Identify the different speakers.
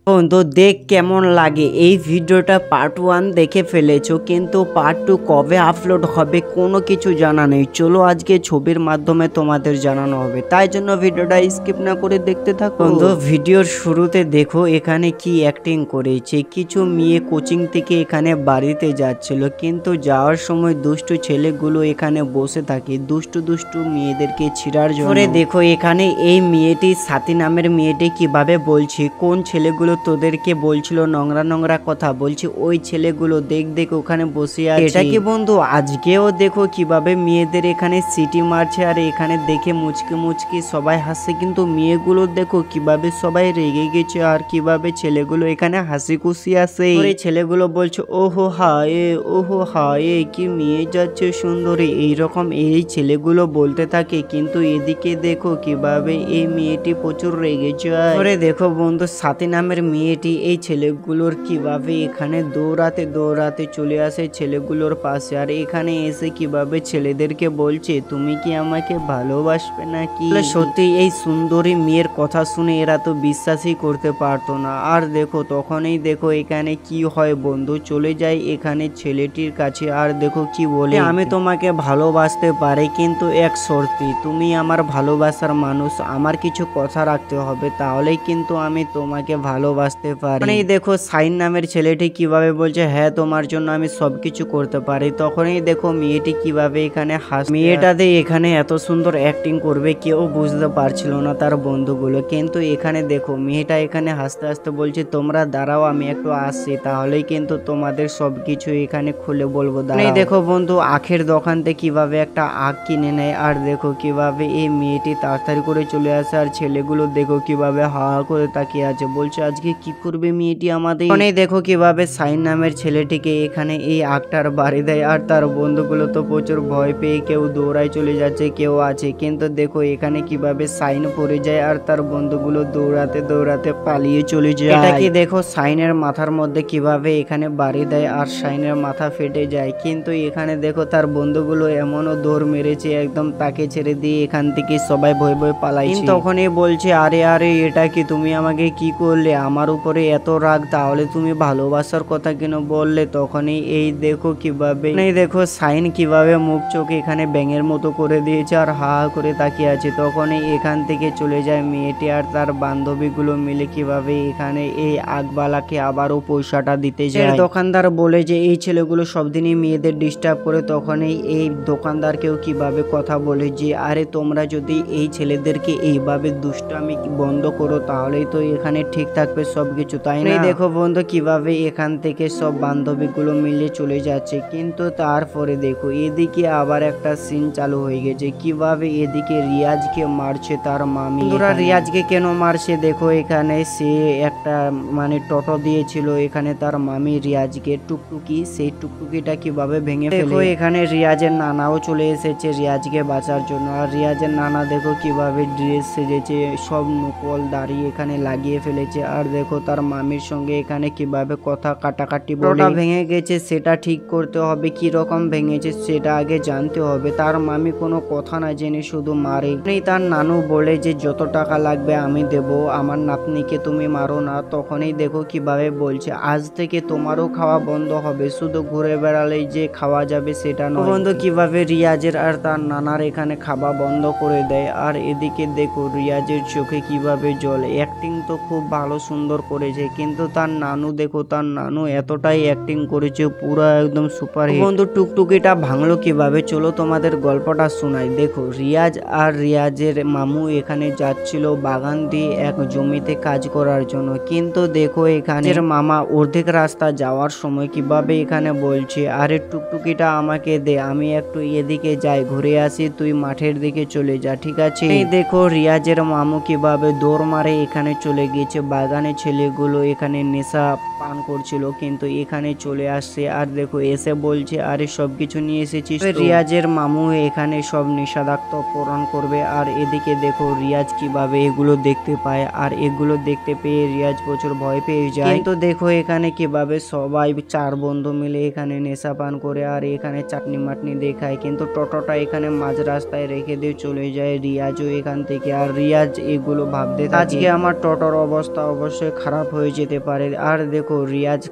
Speaker 1: বন্ধু দেখ কেমন লাগে। এই ভিডিওটা পার্ট 1 দেখে ফেলেছো, কিন্তু পার্ট 2 কবে আপলোড হবে কোনো কিছু জানা নেই। চলো আজকে ছবির মাধ্যমে তোমাদের জানানো হবে, তাই জন্য ভিডিওটা স্কিপ না করে দেখতে থাকো। বন্ধু ভিডিওর শুরুতে দেখো এখানে কি অ্যাক্টিং করেছে। কিছু মেয়ে কোচিং থেকে এখানে বাড়িতে যাচ্ছিল, কিন্তু যাওয়ার সময় দুষ্টু ছেলেগুলো এখানে বসে থাকে দুষ্টু দুষ্টু মেয়েদেরকে ছিঁড়ার জন্য। দেখো এখানে এই মেয়েটি সাথী নামের মেয়েটি কিভাবে বলছে কোন ছেলেগুলো তোদেরকে বলছিল নোংরা নোংরা কথা, বলছি ওই ছেলেগুলো দেখ দেখ ওখানে বসে আছে। এটা কি বন্ধু আজকেও দেখো কিভাবে মেয়েদের এখানে সিটি মারছে, আর এখানে দেখে মুচকি মুচকি সবাই হাসছে, কিন্তু মেয়েগুলো দেখো কিভাবে সবাই রেগে গেছে, আর কিভাবে ছেলেগুলো এখানে হাসি খুশি আছে। ছেলেগুলো বলছে ওহো হায় ওহো হায় কি মেয়ে যাচ্ছে সুন্দরী, এইরকম এই ছেলেগুলো বলতে থাকে। কিন্তু এদিকে দেখো কিভাবে এই মেয়েটি প্রচুর রেগে যায়। দেখো বন্ধু সাথী নামের মেয়েটি এই ছেলেগুলোর কিভাবে এখানে দৌড়াতে দৌড়াতে চলে আসে ছেলেগুলোর পাশে, আর এখানে এসে কিভাবে ছেলেদেরকে বলছে তুমি কি আমাকে ভালোবাসবে নাকি। সত্যি এই সুন্দরী মেয়ের কথা শুনে এরা তো বিশ্বাসই করতে পারতো না। আর দেখো তখনই দেখো এখানে কি হয় বন্ধু, চলে যায় এখানে ছেলেটির কাছে, আর দেখো কি বলে আমি তোমাকে ভালোবাসতে পারি, কিন্তু এক শর্তে তুমি আমার ভালোবাসার মানুষ, আমার কিছু কথা রাখতে হবে, তাহলেই কিন্তু আমি তোমাকে ভালোবাসতে পারি। মানে দেখো সাইন নামের ছেলেটি কিভাবে বলছে হ্যাঁ তোমার জন্য আমি সবকিছু করতে পারি। তখনই দেখো মেয়েটি কিভাবে এখানে মেয়েটাতে এখানে এত সুন্দর অ্যাক্টিং করবে কেউ বুঝতে পারছিল না তার বন্ধুগুলো, কিন্তু এখানে দেখো মেয়েটা এখানে হাসতে হাসতে বলছে তোমরা দাঁড়াও আমি একটু আসছি, তাহলেই কিন্তু তোমাদের সবকিছু এখানে খুলে বলবো। দেখো বন্ধু আখের দোকান থেকে কিভাবে একটা আখ কিনে নেয়, আর দেখো কিভাবে এই মেয়েটি তাড়াতাড়ি করে চলে আসে, আর ছেলেগুলো দেখো কিভাবে হা হা করে তাকিয়ে আছে, বলছে আজকে কি করবে মেয়েটি আমাদের। দেখো কিভাবে সাইন নামের ছেলেটিকে এখানে এই আখটার বাড়ি দেয়, আর তার বন্ধুগুলো তো প্রচুর ভয় পেয়ে কেউ দৌড়ায় চলে যাচ্ছে কেউ আছে, কিন্তু দেখো এখানে কিভাবে সাইন পড়ে যায়, আর তার বন্ধুগুলো দৌড়াতে দৌড়াতে পালিয়ে চলে যায়। এটা কি দেখো সাইনের মাথার মধ্যে কিভাবে এখানে বাড়ি দেয়, আর সাইনের মাথা ফেটে যায়, কিন্তু এখানে দেখো তার বন্ধুগুলো এমনও দৌড় মেরেছে একদম তাকে ছেড়ে দিয়ে এখান থেকে সবাই ভয় ভয় পালাইছে। তখনই বলছে আরে আরে এটা কি তুমি আমাকে কি করলে, আমার উপরে এত রাগ, তাহলে তুমি ভালোবাসার কথা কেন বললে। তখনই এই দেখো কিভাবে দেখো সাইন কিভাবে মুখ চোখ এখানে ব্যাঙের মতো করে দিয়েছে, আর হা হা করে তাকিয়ে আছে। তখনই এখান থেকে চলে যায় মেয়েটি, আর তার বান্ধবীগুলো মিলে কিভাবে এখানে এই আগবালাকে আবারও পয়সাটা দিতে যায়। দোকানদার বলে যে এই ছেলেগুলো সবদিনই মেয়েদের ডিস্টার্ব করে, তখনই এই দোকানদারকেও কিভাবে কথা বলে যে আরে তোমরা যদি এই ছেলেদেরকে এইভাবে দুষ্টামি বন্ধ করো তাহলেই তো এখানে ঠিক থাকবে সবকিছু, তাই না। দেখো বন্ধু কিভাবে এখান থেকে সব বান্ধবীগুলো মিলে চলে যাচ্ছে, কিন্তু তারপরে দেখো এদিকে আবার একটা সিন চালু হয়ে গেছে, কিভাবে এদিকে রিয়াজকে মারছে তার মামি। রিয়াজকে কেন মারছে দেখো, এখানে সে একটা মানে টোটো দিয়েছিল এখানে তার মামি রিয়াজকে টুকটুকি, সেই টুকটুকিটা কিভাবে ভেঙে ফেলে। এখানে রিয়াজের নানাও চলে এসেছে রিয়াজকে বাঁচার জন্য, আর রিয়াজের নানা দেখো কিভাবে ড্রেস সেজেছে, সব নকল দাড়ি এখানে লাগিয়ে ফেলেছে, আর দেখো তার মামির সঙ্গে এখানে কিভাবে কথা কাটাকাটি বলে ভেঙে গেছে সেটা ঠিক করতে হবে, কি রকম ভেঙেছে সেটা আগে জানতে হবে। তার মামি কোনো কথা না জেনে শুধু মারে। তার নানু বলে যে যত টাকা লাগবে আমি দেব, আমার নাতনিকে তুমি মারো না। তখনই দেখো কিভাবে বলছে আজ থেকে তোমারও খাওয়া বন্ধ হবে, শুধু ঘুরে বেড়ালেই যে খাওয়া যাবে সেটা নয়। বন্ধু কিভাবে রিয়াজের আর তার নানার এখানে খাওয়া বন্ধ করে দেয়, আর এদিকে দেখো রিয়াজের চোখে কিভাবে জল। অ্যাক্টিং তো খুব ভালো সুন্দর করেছে, কিন্তু তার নানু দেখো তার নানু এতটাই অ্যাক্টিং করেছে পুরো একদম সুপার হিট। বন্ধু টুকটুকিটা ভাঙলো কিভাবে চলো তোমাদের গল্পটা শোনাই। দেখো রিয়াজ আর রিয়াজের মামু এখানে যাচ্ছিল বাগান দিয়ে এক জমিতে কাজ করার জন্য, কিন্তু দেখো এখানে মামা অর্ধেক রাস্তা যাওয়ার সময় কিভাবে এখানে বলছে আরে টুকটুকিটা আমাকে দে, আমি একটু এদিকে যাই ঘুরে আসি, তুই মাঠের দিকে চলে যা ঠিক আছে। দেখো রিয়াজের মামু কিভাবে দৌড় মারে এখানে চলে গিয়েছে বাগানে, ছেলেগুলো এখানে নেশা পান করছিল কিন্তু এখানে চলে আসছে, আর দেখো এসে বলছে আরে সবকিছু নিয়ে এসেছিস। রিয়াজের মামু এখানে সব নিষেধাজ্ঞা পূরণ করবে, আর এদিকে দেখো রিয়াজ কিভাবে এগুলো দেখতে পায়, আর এগুলো দেখতে পেয়ে রিয়াজ প্রচুর ভয় পেয়ে যায়। কিন্তু দেখো এখানে কিভাবে সবাই চার বন্ধু মিলে এখানে নেশা পান করে, আর এখানে চাটনি মাটনি দেখায়, কিন্তু টোটোটা এখানে মাঝ রাস্তায় রেখে দিয়ে চলে যায় রিয়াজও এখান থেকে। আর রিয়াজ এগুলো ভাবতে থাকে আজকে আমার টোটোর অবস্থা অবশ্যই খারাপ হয়ে যেতে পারে। আর দেখো রিয়াজ